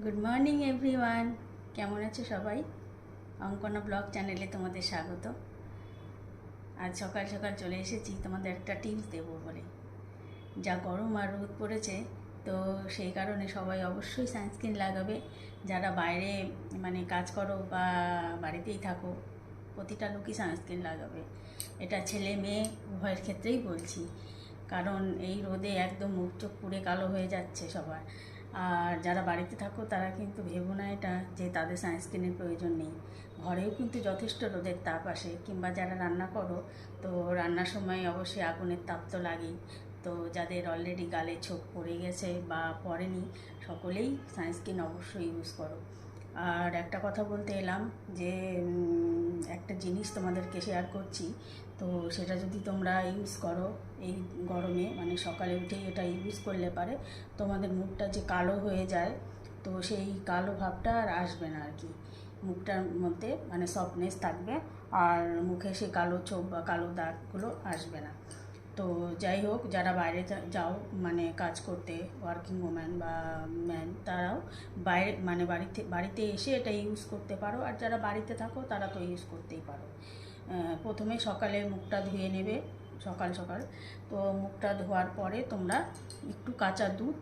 Good morning everyone, কেমন আছো সবাই? অঙ্কনা ব্লগ চ্যানেলে তোমাদের স্বাগত। আজ সকাল সকাল চলে এসেছি তোমাদের একটা টিপস দেবো বলে। যা গরম আর রোদ পড়েছে, তো সেই কারণে সবাই অবশ্যই সানস্ক্রিন লাগাবে। যারা বাইরে কাজ করো বা বাড়িতেই থাকো, প্রতিটা লোকই সানস্ক্রিন লাগাবে। এটা ছেলে মেয়ে উভয়ের ক্ষেত্রেই বলছি, কারণ এই রোদে একদম মুখ চোখ পুড়ে কালো হয়ে যাচ্ছে সবার। আর যারা বাড়িতে থাকো তারা কিন্তু ভেবো না এটা যে তাদের সানস্ক্রিনের প্রয়োজন নেই। ঘরেও কিন্তু যথেষ্ট রোদের তাপ আসে, কিংবা যারা রান্না করো, তো রান্নার সময় অবশ্যই আগুনের তাপ তো লাগেই। তো যাদের অলরেডি গালে ছোপ পড়ে গেছে বা পড়েনি, সকলেই সানস্ক্রিন অবশ্যই ইউজ করো। আর একটা কথা বলতে এলাম যে একটা জিনিস তোমাদেরকে শেয়ার করছি। তো সেটা যদি তোমরা ইউজ করো এই গরমে, সকালে উঠেই এটা ইউজ করলে পারে তোমাদের মুখটা যে কালো হয়ে যায়, তো সেই কালো ভাবটা আর আসবে না আর কি। মুখটার মধ্যে সফটনেস থাকবে, আর মুখে সেই কালো ছোপ বা কালো দাগগুলো আসবে না। তো যাই হোক, যারা বাইরে যাও কাজ করতে, ওয়ার্কিং ওম্যান বা ম্যান, তারাও বাইরে বাড়িতে এসে এটা ইউজ করতে পারো। আর যারা বাড়িতে থাকো তারা তো ইউজ করতেই পারো। প্রথমে সকালে মুখটা ধুয়ে নেবে, সকাল সকাল। তো মুখটা ধোয়ার পরে তোমরা একটু কাঁচা দুধ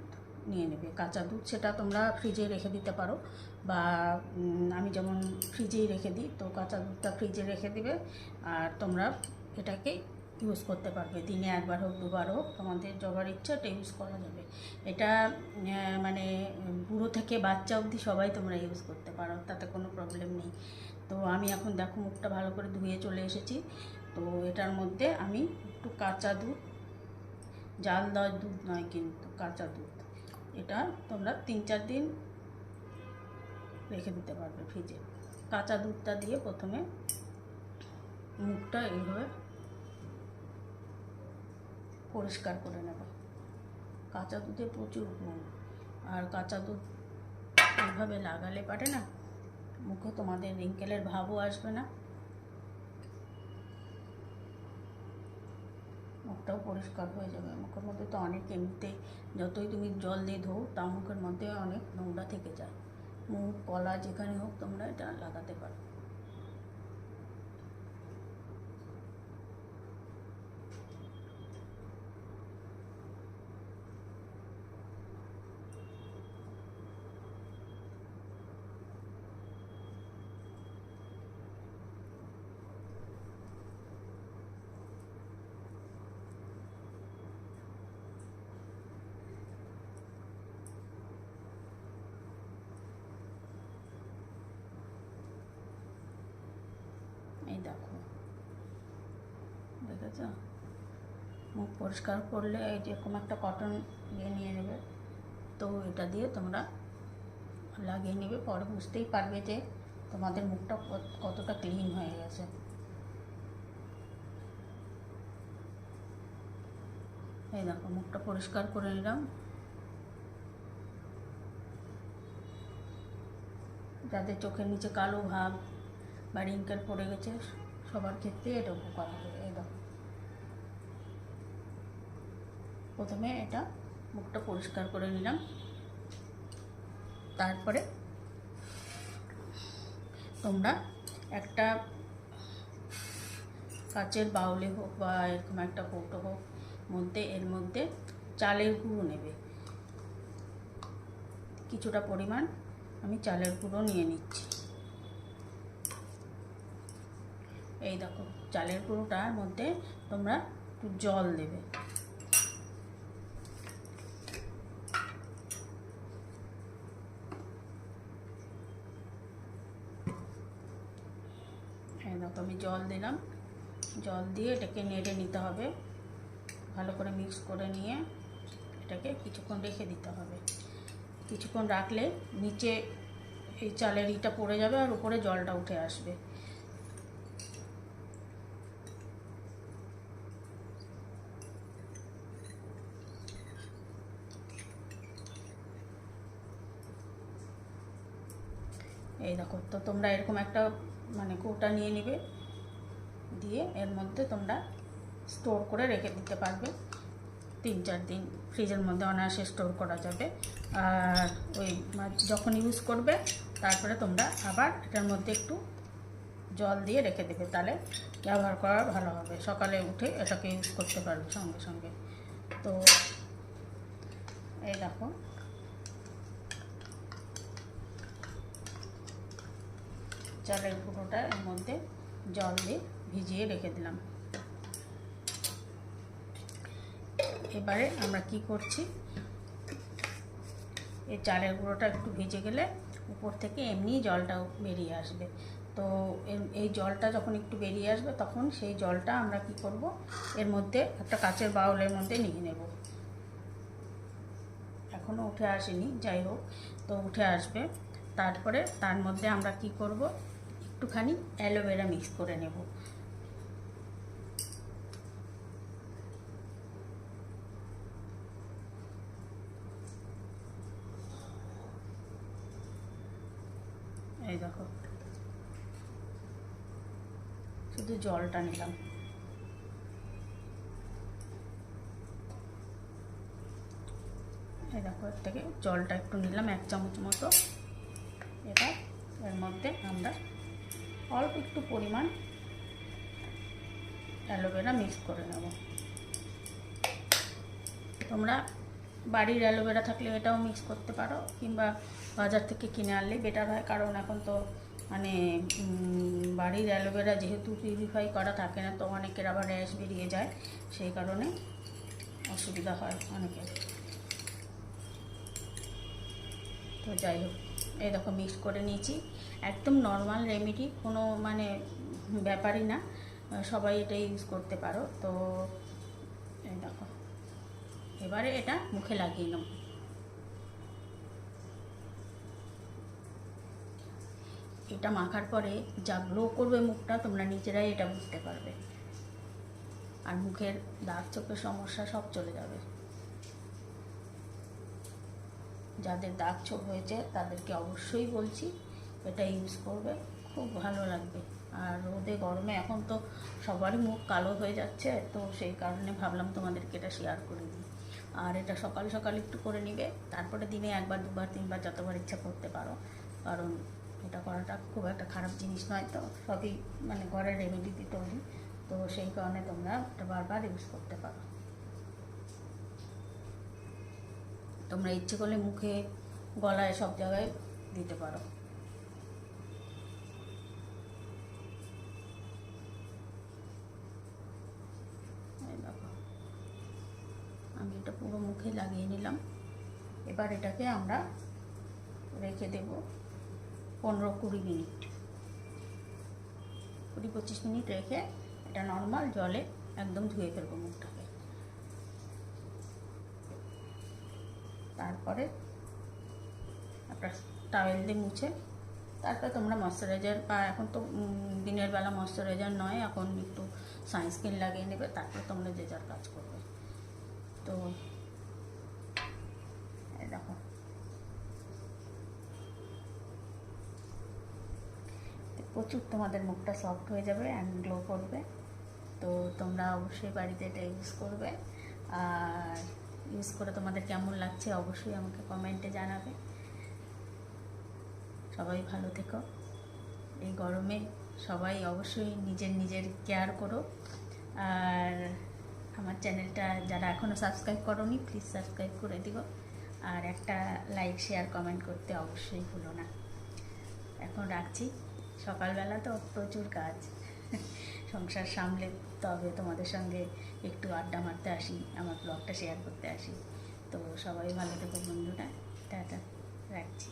নিয়ে নেবে। কাঁচা দুধ সেটা তোমরা ফ্রিজে রেখে দিতে পারো, বা আমি যেমন ফ্রিজেই রেখে দিই, তো কাঁচা দুধটা ফ্রিজে রেখে দিবে। আর তোমরা এটাকে ইউজ করতে পারবে, দিনে একবার হোক দুবার হোক, তোমাদের যবার ইচ্ছা এটা ইউজ করা যাবে। এটা মানে বুড়ো থেকে বাচ্চা অবধি সবাই তোমরা ইউজ করতে পারো, তাতে কোনো প্রবলেম নেই। তো আমি এখন দেখো মুখটা ভালো করে ধুয়ে চলে এসেছি। তো এটার মধ্যে আমি একটু কাঁচা দুধ, জাল দেওয়া দুধ নয় কিন্তু কাঁচা দুধ, এটা তোমরা 3-4 দিন রেখে দিতে পারবে ফ্রিজে। কাঁচা দুধটা দিয়ে প্রথমে মুখটা এইভাবে পরিষ্কার করে নেবে। কাঁচা দুধে প্রচুর গুণ, আর কাঁচা দুধ এইভাবে লাগালে পারে না মুখে তোমাদের রিঙ্কেলের ভাবও আসবে না, মুখটাও পরিষ্কার হয়ে যাবে। মুখের মধ্যে তো অনেক এমনিতেই যতই তুমি জল দিয়ে ধোও, তা মুখের মধ্যে অনেক নোংরা থেকে যায়। মুখ, গলা, যেখানে হোক তোমরা এটা লাগাতে পারো। এই দেখো, দেখেছ? মুখ পরিষ্কার করলে এই যেরকম একটা কটন নিয়ে নেবে, তো এটা দিয়ে তোমরা লাগিয়ে নেবে। পরে বুঝতেই পারবে যে তোমাদের মুখটা কতটা ক্লিন হয়ে গেছে। এই দেখো, মুখটা পরিষ্কার করে নিলাম। যাদের চোখের নিচে কালো ভাব বা রিঙ্কেল পড়ে গেছে, সবার ক্ষেত্রে এটা উপকার হবে। এই দেখো, প্রথমে এটা মুখটা পরিষ্কার করে নিলাম, তারপরে তোমরা একটা কাচের বাউলে হোক বা এরকম একটা কৌটো হোক, এর মধ্যে চালের গুঁড়ো নেবে। কিছুটা পরিমাণ আমি চালের গুঁড়ো নিয়ে নিচ্ছি। এই দেখো, চালের গুঁড়োটার মধ্যে তোমরা একটু জল দেবে। এই দেখো, আমি জল দিলাম। জল দিয়ে এটাকে নেড়ে নিতে হবে, ভালো করে মিক্স করে নিয়ে এটাকে কিছুক্ষণ রেখে দিতে হবে। কিছুক্ষণ রাখলে নিচে এই চালের ইটা পড়ে যাবে আর উপরে জলটা উঠে আসবে। এই দেখো, তো তোমরা এরকম একটা কৌটা নিয়ে নিবে, দিয়ে এর মধ্যে তোমরা স্টোর করে রেখে দিতে পারবে। 3-4 দিন ফ্রিজের মধ্যে অনায়াসে স্টোর করা যাবে। আর ওই যখন ইউজ করবে তারপরে তোমরা আবার এটার মধ্যে একটু জল দিয়ে রেখে দেবে, তাহলে ব্যবহার করা ভালো হবে। সকালে উঠে এটাকে ইউজ করতে পারবে সঙ্গে সঙ্গে। তো এই দেখো চালের গুঁড়োটা এর মধ্যে জল দিয়ে ভিজিয়ে রেখে দিলাম। এবারে আমরা কি করছি, এই চালের গুঁড়োটা একটু ভিজে গেলে উপর থেকে এমনি জলটাও বেরিয়ে আসবে। তো এই জলটা যখন একটু বেরিয়ে আসবে তখন সেই জলটা আমরা কি করব, এর মধ্যে একটা কাচের বাউলের মধ্যে নিয়ে নেব। এখনও উঠে আসেনি, যাই হোক, তো উঠে আসবে। তারপরে তার মধ্যে আমরা কি করব, একটুখানি অ্যালোভেরা মিক্স করে নেব। এই দেখো শুধু জলটা নিলাম। এই দেখো এর থেকে জলটা একটু নিলাম, 1 চামচ মতো। এবার এর মধ্যে আমরা অল্প একটু পরিমাণ অ্যালোভেরা মিক্স করে নেব। তোমরা বাড়ির অ্যালোভেরা থাকলে এটাও মিক্স করতে পারো, কিংবা বাজার থেকে কিনে আনলেই বেটার হয়। কারণ এখন তো মানে বাড়ির অ্যালোভেরা যেহেতু পিউরিফাই করা থাকে না, তো অনেকের আবার র্যাশ বেরিয়ে যায়, সেই কারণে অসুবিধা হয় অনেকের। তো যাই হোক, এই দেখো মিক্স করে নিয়েছি। একদম নর্মাল রেমেডি, কোনো মানে ব্যাপারই না, সবাই এটা ইউজ করতে পারো। তো এই দেখো এবারে এটা মুখে লাগিয়ে নাও। এটা মাখার পরে যা গ্লো করবে মুখটা, তোমরা নিজেরাই এটা বুঝতে পারবে। আর মুখের দাগ ছোপের সমস্যা সব চলে যাবে। যাদের দাগ ছোপ হয়েছে তাদেরকে অবশ্যই বলছি এটা ইউজ করবে, খুব ভালো লাগবে। আর রোদে গরমে এখন তো সবারই মুখ কালো হয়ে যাচ্ছে, তো সেই কারণে ভাবলাম তোমাদেরকে এটা শেয়ার করে দিই। আর এটা সকাল সকাল একটু করে নিবে, তারপরে দিনে 1বার 2বার 3বার যতবার ইচ্ছা করতে পারো। কারণ এটা করাটা খুব একটা খারাপ জিনিস নয়, তো সবই মানে ঘরের রেমেডিতে তৈরি, তো সেই কারণে তোমরা এটা বারবার ইউজ করতে পারো। তোমরা ইচ্ছে করলে মুখে, গলায়, সব জায়গায় দিতে পারো। দেখো আমি এটা পুরো মুখে লাগিয়ে নিলাম। এবার এটাকে আমরা রেখে দেব 15-20 মিনিট, 20-25 মিনিট রেখে এটা নর্মাল জলে একদম ধুয়ে ফেলবো মুখটাকে। তারপরে একটা টাওয়েল দিয়ে মুছে, তারপরে তোমরা ময়শ্চারাইজার, বা এখন তো দিনের বেলা ময়শ্চারাইজার নয়, এখন একটু সানস্ক্রিন লাগিয়ে নেবে, তারপরে তোমরা যে যার কাজ করবে। তো দেখো প্রচুর তোমাদের মুখটা সফট হয়ে যাবে অ্যান্ড গ্লো করবে। তো তোমরা অবশ্যই বাড়িতে এটা ইউজ করবে। আর ইউজ করে তোমাদের কেমন লাগছে অবশ্যই আমাকে কমেন্টে জানাবে। সবাই ভালো থেকো। এই গরমে সবাই অবশ্যই নিজের কেয়ার করো। আর আমার চ্যানেলটা যারা এখনও সাবস্ক্রাইব করোনি, প্লিজ সাবস্ক্রাইব করে দিও। আর একটা লাইক, শেয়ার, কমেন্ট করতে অবশ্যই ভুলো না। এখন রাখছি, সকালবেলা তো প্রচুর কাজ, সংসার সামলে তবে তোমাদের সঙ্গে একটু আড্ডা মারতে আসি, আমার ব্লগটা শেয়ার করতে আসি। তো সবাই ভালো থেকো বন্ধুরা, টাটা, রাখছি।